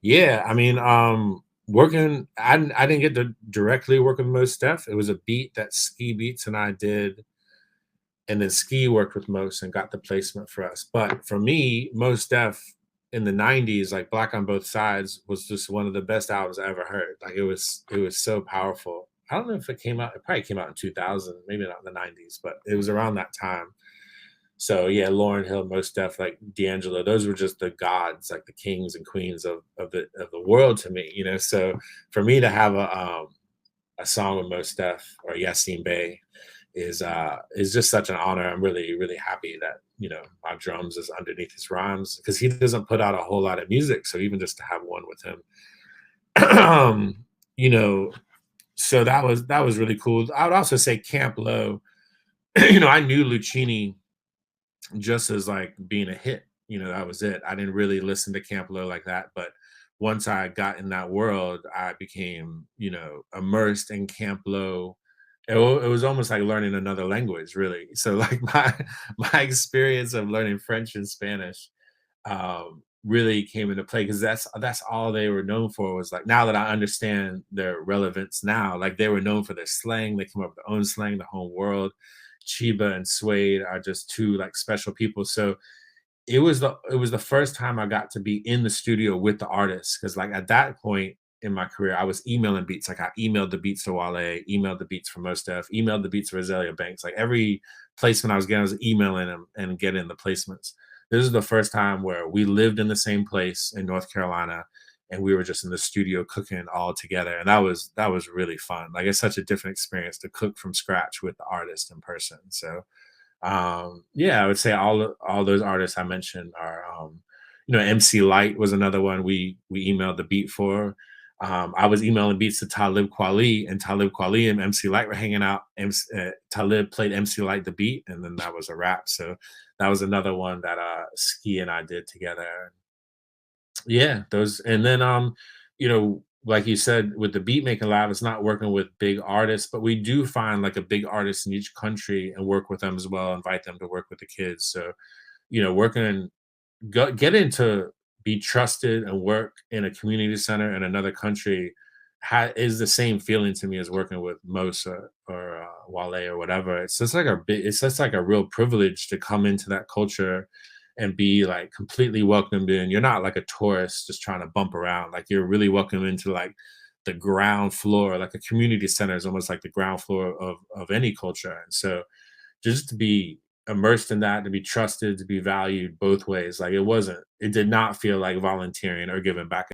Yeah, I mean, I didn't get to directly work with Most Def. It was a beat that Ski Beats and I did, and then Ski worked with Most and got the placement for us. But for me, Most Def in the '90s, like Black on Both Sides, was just one of the best albums I ever heard. Like it was so powerful. I don't know if it came out. It probably came out in 2000, maybe not in the '90s, but it was around that time. So yeah, Lauren Hill, Most Def, like D'Angelo, those were just the gods, like the kings and queens of the world to me, you know. So for me to have a song with Most Def or Yassine Bey is just such an honor. I'm really, really happy that, you know, my drums is underneath his rhymes because he doesn't put out a whole lot of music. So even just to have one with him, you know, so that was really cool. I would also say Camp Low, you know, I knew Lucchini just as like being a hit. You know, that was it. I didn't really listen to Camp Lo like that, but once I got in that world, I became, you know, immersed in Camp Lo. It was almost like learning another language, really. So, like my experience of learning French and Spanish really came into play because that's all they were known for was like now that I understand their relevance now, like they were known for their slang. They came up with their own slang, the whole world. Chiba and Suede are just two like special people. So it was the first time I got to be in the studio with the artists because like at that point in my career, I was emailing beats. Like I emailed the beats to Wale, emailed the beats for Mos Def, emailed the beats for Azalea Banks. Like every placement I was getting, I was emailing them and getting the placements. This is the first time where we lived in the same place in North Carolina and we were just in the studio cooking all together. And that was really fun. Like it's such a different experience to cook from scratch with the artist in person. So yeah, I would say all those artists I mentioned are, you know, MC Lyte was another one we emailed the beat for. I was emailing beats to Talib Kweli, and Talib Kweli and MC Lyte were hanging out. Talib played MC Lyte the beat, and then that was a wrap. So that was another one that Ski and I did together. Yeah, those and then you know, like you said, with the beat making lab, it's not working with big artists, but we do find like a big artist in each country and work with them as well, invite them to work with the kids. So, you know, getting to be trusted and work in a community center in another country is the same feeling to me as working with Mos or Wale or whatever. It's just like a real privilege to come into that culture and be like completely welcomed in. You're not like a tourist just trying to bump around. Like you're really welcome into like the ground floor. Like a community center is almost like the ground floor of any culture. And so just to be immersed in that, to be trusted, to be valued both ways. Like it did not feel like volunteering or giving back